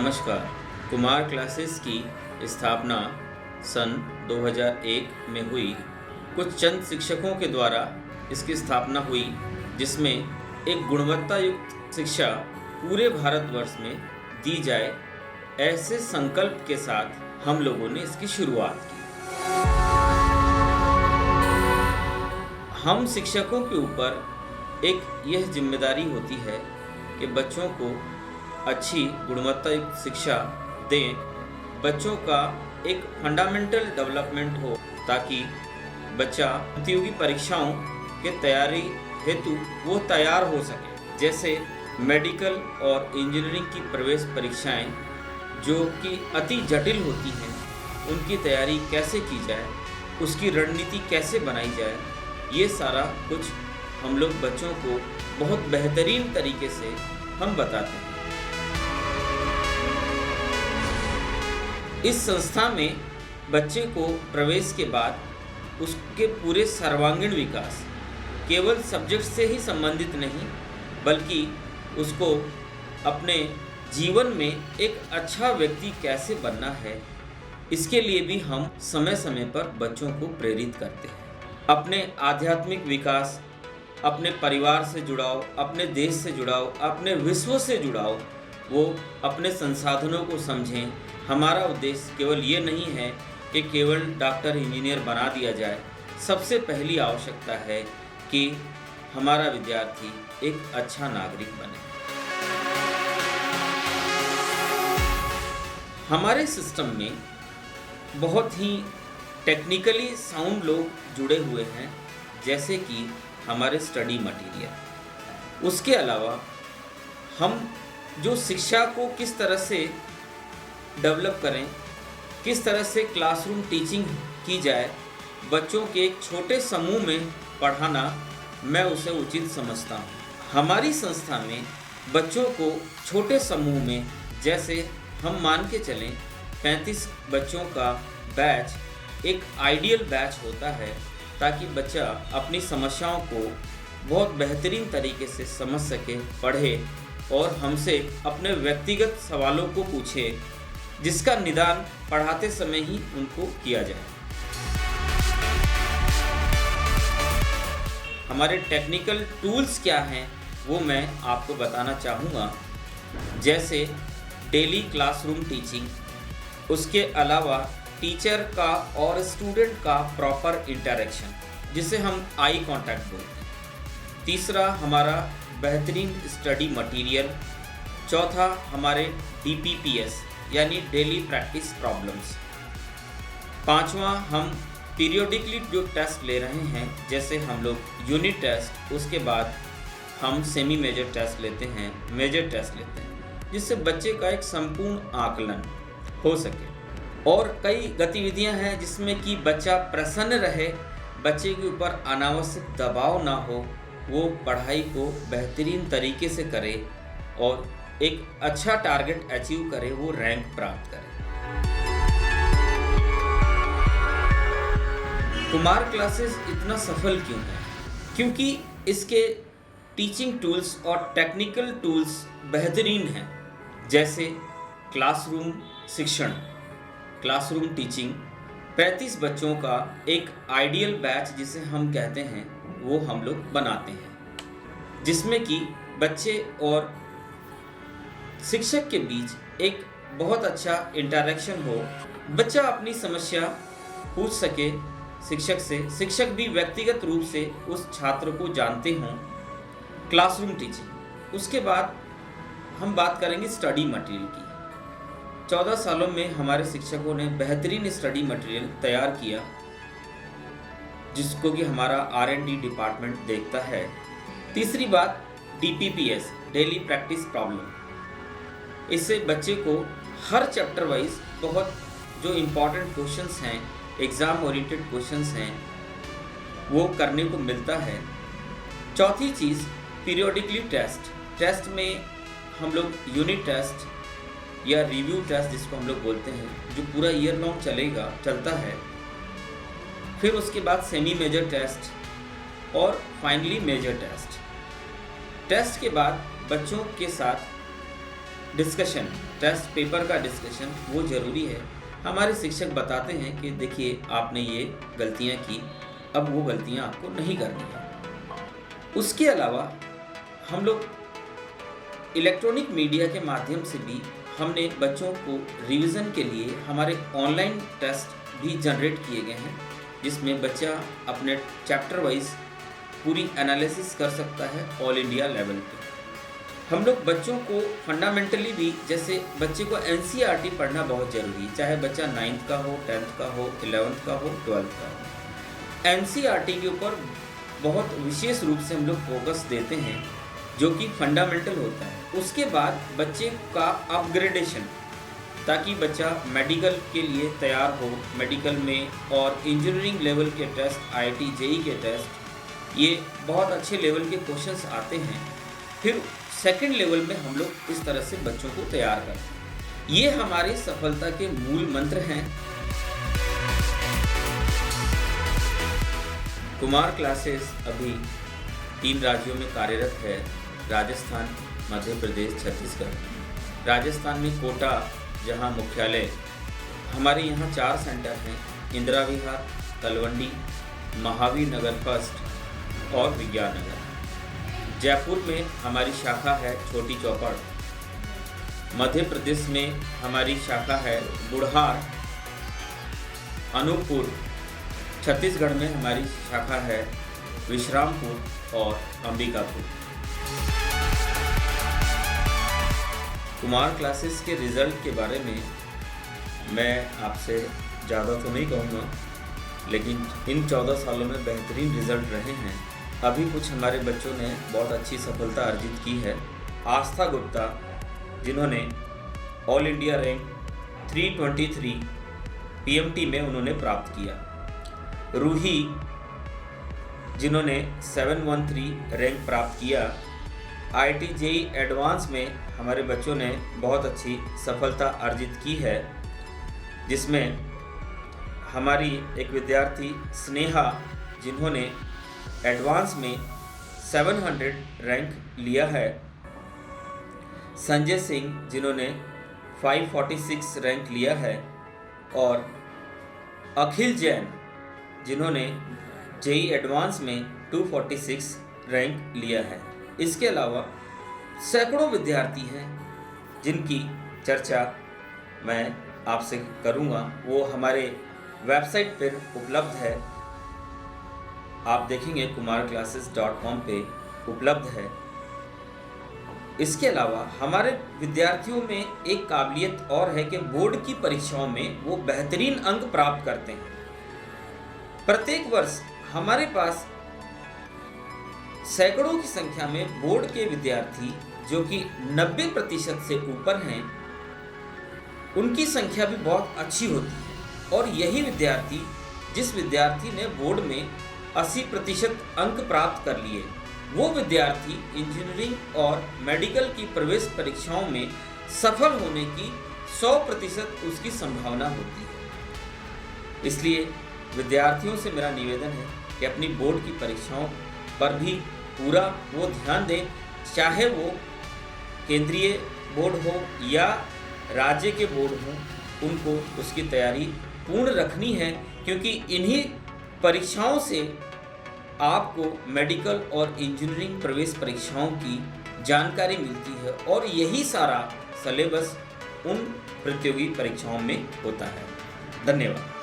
नमस्कार। कुमार क्लासेस की स्थापना सन 2001 में हुई। कुछ चंद शिक्षकों के द्वारा इसकी स्थापना हुई, जिसमें एक गुणवत्ता युक्त शिक्षा पूरे भारतवर्ष में दी जाए, ऐसे संकल्प के साथ हम लोगों ने इसकी शुरुआत की। हम शिक्षकों के ऊपर एक यह जिम्मेदारी होती है कि बच्चों को अच्छी गुणवत्ता युक्त शिक्षा दें, बच्चों का एक फंडामेंटल डेवलपमेंट हो, ताकि बच्चा प्रतियोगी परीक्षाओं के तैयारी हेतु वो तैयार हो सके। जैसे मेडिकल और इंजीनियरिंग की प्रवेश परीक्षाएं जो कि अति जटिल होती हैं, उनकी तैयारी कैसे की जाए, उसकी रणनीति कैसे बनाई जाए, ये सारा कुछ हम लोग बच्चों को बहुत बेहतरीन तरीके से हम बताते हैं। इस संस्था में बच्चे को प्रवेश के बाद उसके पूरे सर्वांगीण विकास केवल सब्जेक्ट से ही संबंधित नहीं, बल्कि उसको अपने जीवन में एक अच्छा व्यक्ति कैसे बनना है, इसके लिए भी हम समय समय पर बच्चों को प्रेरित करते हैं। अपने आध्यात्मिक विकास, अपने परिवार से जुड़ाव, अपने देश से जुड़ाव, अपने विश्व से जुड़ाव, वो अपने संसाधनों को समझें। हमारा उद्देश्य केवल ये नहीं है कि केवल डॉक्टर इंजीनियर बना दिया जाए। सबसे पहली आवश्यकता है कि हमारा विद्यार्थी एक अच्छा नागरिक बने। हमारे सिस्टम में बहुत ही टेक्निकली साउंड लोग जुड़े हुए हैं, जैसे कि हमारे स्टडी मटेरियल। उसके अलावा हम जो शिक्षा को किस तरह से डेवलप करें, किस तरह से क्लासरूम टीचिंग की जाए, बच्चों के एक छोटे समूह में पढ़ाना, मैं उसे उचित समझता हूँ। हमारी संस्था में बच्चों को छोटे समूह में, जैसे हम मान के चलें 35 बच्चों का बैच एक आइडियल बैच होता है, ताकि बच्चा अपनी समस्याओं को बहुत बेहतरीन तरीके से समझ सके, पढ़े और हमसे अपने व्यक्तिगत सवालों को पूछे, जिसका निदान पढ़ाते समय ही उनको किया जाए। हमारे टेक्निकल टूल्स क्या हैं वो मैं आपको बताना चाहूँगा। जैसे डेली क्लासरूम टीचिंग, उसके अलावा टीचर का और स्टूडेंट का प्रॉपर इंटरेक्शन, जिसे हम आई कांटेक्ट बोलते हैं। तीसरा, हमारा बेहतरीन स्टडी मटेरियल। चौथा, हमारे DPPS यानी डेली प्रैक्टिस प्रॉब्लम्स। पांचवा, हम पीरियोडिकली जो टेस्ट ले रहे हैं, जैसे हम लोग यूनिट टेस्ट, उसके बाद हम सेमी मेजर टेस्ट लेते हैं, मेजर टेस्ट लेते हैं, जिससे बच्चे का एक संपूर्ण आकलन हो सके। और कई गतिविधियां हैं जिसमें कि बच्चा प्रसन्न रहे, बच्चे के ऊपर अनावश्यक दबाव ना हो, वो पढ़ाई को बेहतरीन तरीके से करे और एक अच्छा टारगेट अचीव करे, वो रैंक प्राप्त करे। कुमार क्लासेस इतना सफल क्यों है? क्योंकि इसके टीचिंग टूल्स और टेक्निकल टूल्स बेहतरीन हैं। जैसे क्लासरूम शिक्षण, क्लासरूम टीचिंग, 35 बच्चों का एक आइडियल बैच जिसे हम कहते हैं, वो हम लोग बनाते हैं, जिसमें कि बच्चे और शिक्षक के बीच एक बहुत अच्छा इंटरेक्शन हो, बच्चा अपनी समस्या पूछ सके शिक्षक से, शिक्षक भी व्यक्तिगत रूप से उस छात्र को जानते हों। Classroom teaching. उसके बाद हम बात करेंगे स्टडी मटेरियल की। 14 सालों में हमारे शिक्षकों ने बेहतरीन स्टडी मटेरियल तैयार किया, जिसको कि हमारा R&D डिपार्टमेंट देखता है। तीसरी बात, DPPS डेली प्रैक्टिस प्रॉब्लम। इससे बच्चे को हर चैप्टर वाइज बहुत जो इम्पॉर्टेंट क्वेश्चंस हैं, एग्ज़ाम ओरिएंटेड क्वेश्चंस हैं, वो करने को मिलता है। चौथी चीज़, पीरियोडिकली टेस्ट। टेस्ट में हम लोग यूनिट टेस्ट या रिव्यू टेस्ट, जिसको हम लोग बोलते हैं, जो पूरा ईयर लॉन्ग चलता है। फिर उसके बाद सेमी मेजर टेस्ट और फाइनली मेजर टेस्ट। टेस्ट के बाद बच्चों के साथ डिस्कशन टेस्ट पेपर का डिस्कशन वो ज़रूरी है। हमारे शिक्षक बताते हैं कि देखिए आपने ये गलतियाँ की, अब वो गलतियाँ आपको नहीं करनी है। उसके अलावा हम लोग इलेक्ट्रॉनिक मीडिया के माध्यम से भी हमने बच्चों को रिवीजन के लिए हमारे ऑनलाइन टेस्ट भी जनरेट किए गए हैं, जिसमें बच्चा अपने चैप्टर वाइज पूरी एनालिसिस कर सकता है ऑल इंडिया लेवल पे। हम लोग बच्चों को फंडामेंटली भी, जैसे बच्चे को एनसीईआरटी पढ़ना बहुत ज़रूरी है, चाहे बच्चा 9th का हो, 10th का हो, 11th का हो, 12th का हो। एनसीईआरटी के ऊपर बहुत विशेष रूप से हम लोग फोकस देते हैं, जो कि फंडामेंटल होता है। उसके बाद बच्चे का अपग्रेडेशन, ताकि बच्चा मेडिकल के लिए तैयार हो, मेडिकल में और इंजीनियरिंग लेवल के टेस्ट, आईआईटी जेईई के टेस्ट, ये बहुत अच्छे लेवल के क्वेश्चंस आते हैं। फिर सेकंड लेवल में हम लोग इस तरह से बच्चों को तैयार करते हैं। ये हमारी सफलता के मूल मंत्र हैं। कुमार क्लासेस अभी 3 राज्यों में कार्यरत है, राजस्थान, मध्य प्रदेश, छत्तीसगढ़। राजस्थान में कोटा, जहां मुख्यालय, हमारे यहाँ 4 सेंटर हैं, इंदिरा विहार, तलवंडी, महावीर नगर फर्स्ट और विज्ञान नगर। जयपुर में हमारी शाखा है छोटी चौपड़। मध्य प्रदेश में हमारी शाखा है बुढ़हार, अनूपपुर। छत्तीसगढ़ में हमारी शाखा है विश्रामपुर और अंबिकापुर। कुमार क्लासेस के रिज़ल्ट के बारे में मैं आपसे ज़्यादा तो नहीं कहूँगा, लेकिन इन 14 सालों में बेहतरीन रिज़ल्ट रहे हैं। अभी कुछ हमारे बच्चों ने बहुत अच्छी सफलता अर्जित की है। आस्था गुप्ता, जिन्होंने ऑल इंडिया रैंक 323 पीएमटी में उन्होंने प्राप्त किया। रूही, जिन्होंने 713 रैंक प्राप्त किया। आईआईटी जेईई एडवांस में हमारे बच्चों ने बहुत अच्छी सफलता अर्जित की है, जिसमें हमारी एक विद्यार्थी स्नेहा, जिन्होंने एडवांस में 700 रैंक लिया है। संजय सिंह, जिन्होंने 546 रैंक लिया है। और अखिल जैन, जिन्होंने जेईई एडवांस में 246 रैंक लिया है। इसके अलावा सैकड़ों विद्यार्थी हैं जिनकी चर्चा मैं आपसे करूंगा। वो हमारे वेबसाइट पर उपलब्ध है, आप देखेंगे kumarclasses.com पे उपलब्ध है। इसके अलावा हमारे विद्यार्थियों में एक काबिलियत और है कि बोर्ड की परीक्षाओं में वो बेहतरीन अंक प्राप्त करते हैं। प्रत्येक वर्ष हमारे पास सैकड़ों की संख्या में बोर्ड के विद्यार्थी जो कि 90% से ऊपर हैं, उनकी संख्या भी बहुत अच्छी होती है। और यही विद्यार्थी, जिस विद्यार्थी ने बोर्ड में 80% अंक प्राप्त कर लिए, वो विद्यार्थी इंजीनियरिंग और मेडिकल की प्रवेश परीक्षाओं में सफल होने की 100% उसकी संभावना होती है। इसलिए विद्यार्थियों से मेरा निवेदन है कि अपनी बोर्ड की परीक्षाओं पर भी पूरा वो ध्यान दें, चाहे वो केंद्रीय बोर्ड हो या राज्य के बोर्ड हो, उनको उसकी तैयारी पूर्ण रखनी है, क्योंकि इन्हीं परीक्षाओं से आपको मेडिकल और इंजीनियरिंग प्रवेश परीक्षाओं की जानकारी मिलती है और यही सारा सिलेबस उन प्रतियोगी परीक्षाओं में होता है। धन्यवाद।